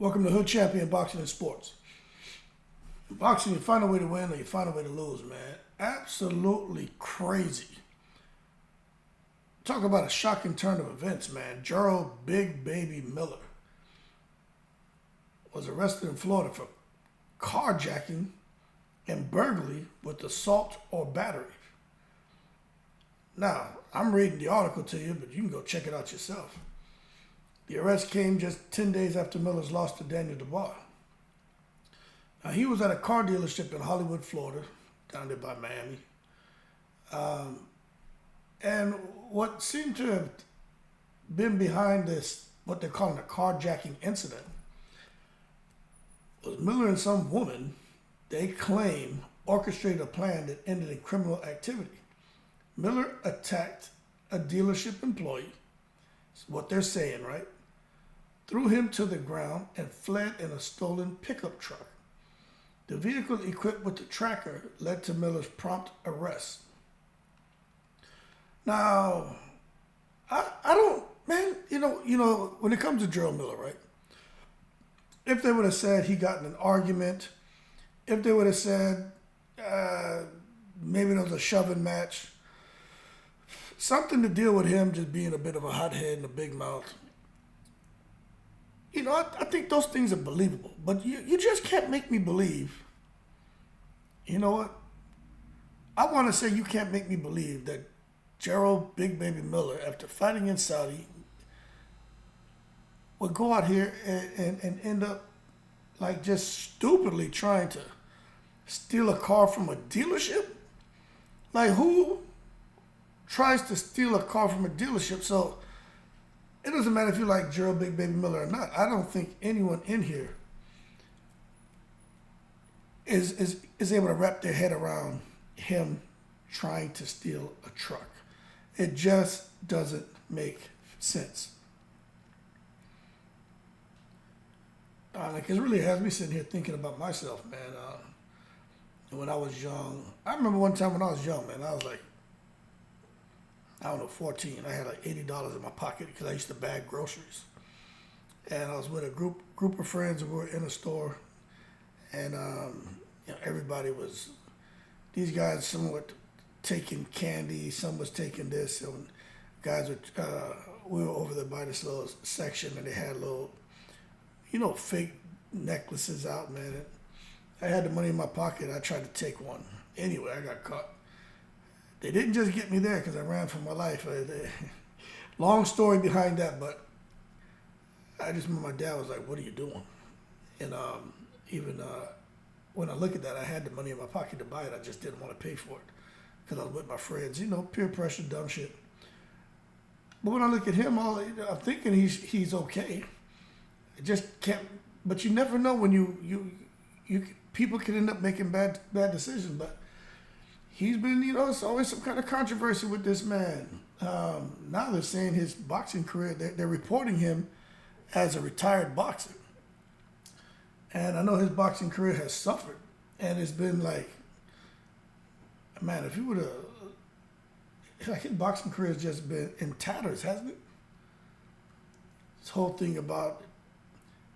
Welcome to Hood Champion Boxing and Sports. In boxing, you find a way to win or you find a way to lose, man. Absolutely crazy. Talk about a shocking turn of events, man. Jarrell Big Baby Miller was arrested in Florida for carjacking and burglary with assault or battery. Now, I'm reading the article to you, but you can go check it out yourself. The arrest came just 10 days after Miller's loss to Daniel Dubois. Now, he was at a car dealership in Hollywood, Florida, down there by Miami. And what seemed to have been behind this, what they're calling a carjacking incident, was Miller and some woman, they claim, orchestrated a plan that ended in criminal activity. Miller attacked a dealership employee, that's what they're saying, right? Threw him to the ground and fled in a stolen pickup truck. The vehicle equipped with the tracker led to Miller's prompt arrest. Now, I don't, man, you know, when it comes to Jarrell Miller, right? If they would have said he got in an argument, if they would have said maybe there was a shoving match, something to deal with him just being a bit of a hothead and a big mouth. You know, I think those things are believable, but you just can't make me believe. You know what? I want to say you can't make me believe that Jarrell Big Baby Miller, after fighting in Saudi, would go out here and end up like just stupidly trying to steal a car from a dealership? Like, who tries to steal a car from a dealership? So it doesn't matter if you like Jarrell Big Baby Miller or not. I don't think anyone in here is able to wrap their head around him trying to steal a truck. It just doesn't make sense. Like, it really has me sitting here thinking about myself, man. When I was young, I remember one time when I was young, man, I was like, I don't know, 14. I had like $80 in my pocket because I used to bag groceries. And I was with a group of friends who were in a store. And you know, everybody was, these guys, some were taking candy, some was taking this. And guys were, we were over there by this little section and they had little, you know, fake necklaces out, man. And I had the money in my pocket. I tried to take one. Anyway, I got caught. They didn't just get me there because I ran for my life. Long story behind that, but I just remember my dad was like, "What are you doing?" And even when I look at that, I had the money in my pocket to buy it. I just didn't want to pay for it because I was with my friends. You know, peer pressure, dumb shit. But when I look at him, I'm thinking he's okay. I just can't. But you never know when you people can end up making bad decisions, but. He's been, you know, it's always some kind of controversy with this man. Now they're saying his boxing career, they're reporting him as a retired boxer. And I know his boxing career has suffered. And it's been like, man, if you would have, like his boxing career has just been in tatters, hasn't it? This whole thing about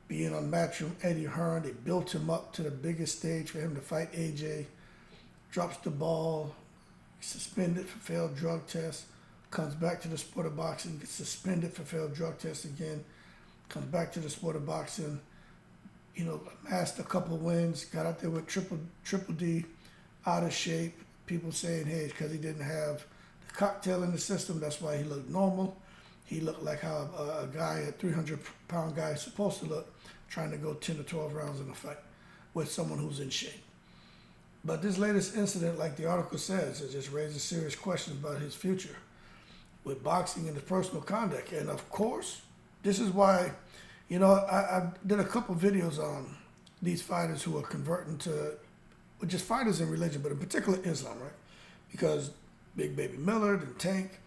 being on Matchroom Eddie Hearn, they built him up to the biggest stage for him to fight AJ. Drops the ball, suspended for failed drug test, comes back to the sport of boxing, gets suspended for failed drug test again, comes back to the sport of boxing, you know, amassed a couple wins, got out there with triple D, out of shape. People saying, hey, it's because he didn't have the cocktail in the system, that's why he looked normal. He looked like how a guy, a 300-pound guy is supposed to look, trying to go 10 to 12 rounds in a fight with someone who's in shape. But this latest incident, like the article says, it just raises serious questions about his future with boxing and his personal conduct. And of course, this is why, you know, I did a couple videos on these fighters who are converting to, well, just fighters in religion, but in particular Islam, right? Because Big Baby Miller, then Tank,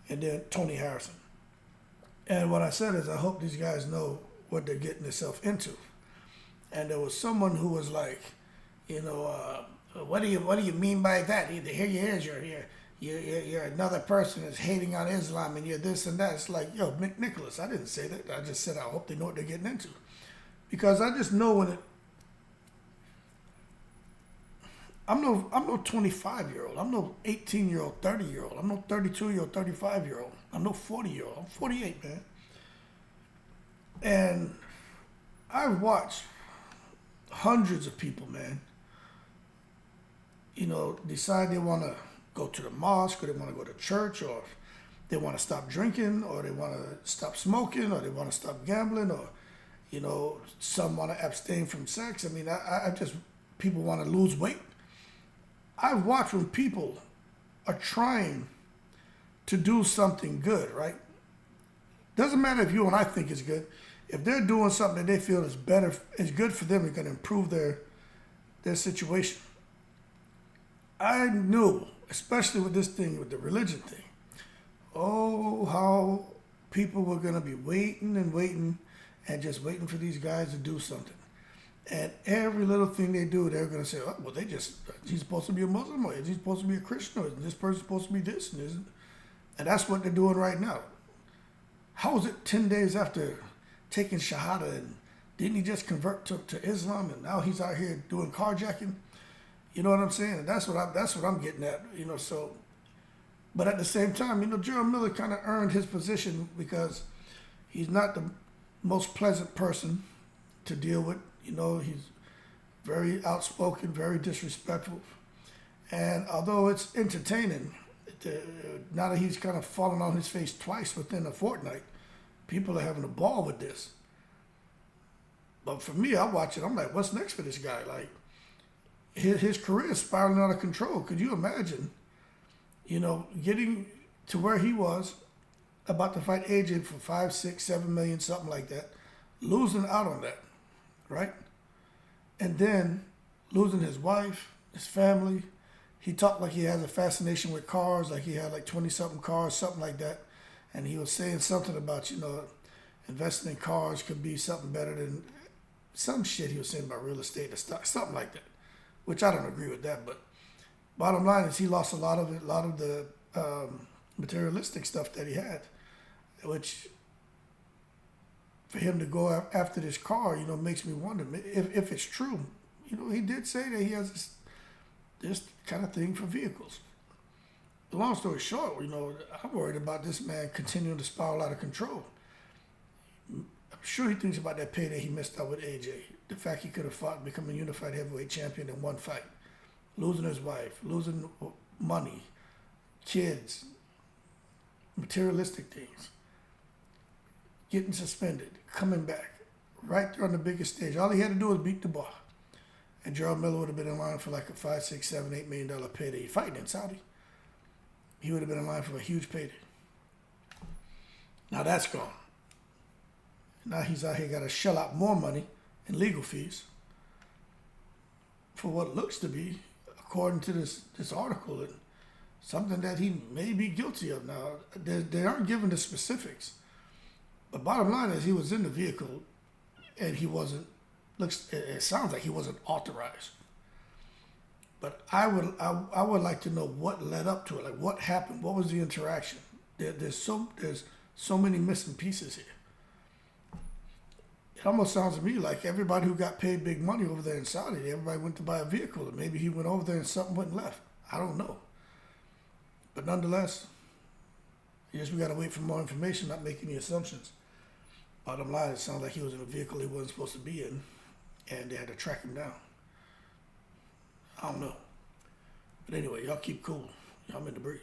and then Tony Harrison. And what I said is I hope these guys know what they're getting themselves into. And there was someone who was like, you know, what do you mean by that? Here you is, you're another person that's hating on Islam and you're this and that. It's like, yo, Nicholas, I didn't say that. I just said I hope they know what they're getting into. because I just know when it. I'm no 25-year-old. I'm no 18-year-old, 30-year-old. I'm no 32-year-old, 35-year-old. I'm no 40-year-old. I'm 48, man. And I've watched hundreds of people, man, decide they want to go to the mosque, or they want to go to church, or they want to stop drinking, or they want to stop smoking, or they want to stop gambling, or, some want to abstain from sex. I mean, people want to lose weight. I've watched when people are trying to do something good, right? Doesn't matter if you and I think it's good. If they're doing something that they feel is better, is good for them, it's going to improve their situation. I knew, especially with this thing, with the religion thing, how people were going to be waiting and waiting and just waiting for these guys to do something. And every little thing they do, they're going to say, oh, well, he's supposed to be a Muslim, or is he supposed to be a Christian, or is this person supposed to be this and this? And that's what they're doing right now. How is it 10 days after taking Shahada, and didn't he just convert to Islam, and now he's out here doing carjacking? You know what I'm saying? And that's what I'm getting at, so. But at the same time, Jarrell Miller kind of earned his position because he's not the most pleasant person to deal with. He's very outspoken, very disrespectful. And although it's entertaining, now that he's kind of fallen on his face twice within a fortnight, people are having a ball with this. But for me, I watch it, I'm like, what's next for this guy? Like, his career is spiraling out of control. Could you imagine, getting to where he was, about to fight AJ for 5, 6, 7 million, something like that, losing out on that, right? And then losing his wife, his family. He talked like he has a fascination with cars, like he had like 20-something cars, something like that. And he was saying something about, investing in cars could be something better than some shit he was saying about real estate or stock, something like that, which I don't agree with that. But bottom line is he lost a lot of the materialistic stuff that he had, which for him to go after this car, makes me wonder if it's true. He did say that he has this kind of thing for vehicles. Long story short, I'm worried about this man continuing to spiral out of control. I'm sure he thinks about that payday he missed out with AJ. The fact he could have fought and become a unified heavyweight champion in one fight. Losing his wife, losing money, kids, materialistic things. Getting suspended, coming back, right there on the biggest stage. All he had to do was beat the bar. And Jarrell Miller would have been in line for like a $5, $6, $7, $8 million payday. Fighting in Saudi. He would have been in line for a huge payday. Now that's gone. Now he's out here got to shell out more money in legal fees for what looks to be, according to this article, and something that he may be guilty of. Now, they aren't given the specifics. But bottom line is he was in the vehicle and he wasn't, it sounds like he wasn't authorized. But I would like to know what led up to it. Like, what happened? What was the interaction? There's so many missing pieces here. It almost sounds to me like everybody who got paid big money over there in Saudi, everybody went to buy a vehicle, and maybe he went over there and something went left. I don't know. But nonetheless, I guess we got to wait for more information, not make any assumptions. Bottom line, it sounds like he was in a vehicle he wasn't supposed to be in, and they had to track him down. I don't know. But anyway, y'all keep cool. I'm in the breeze.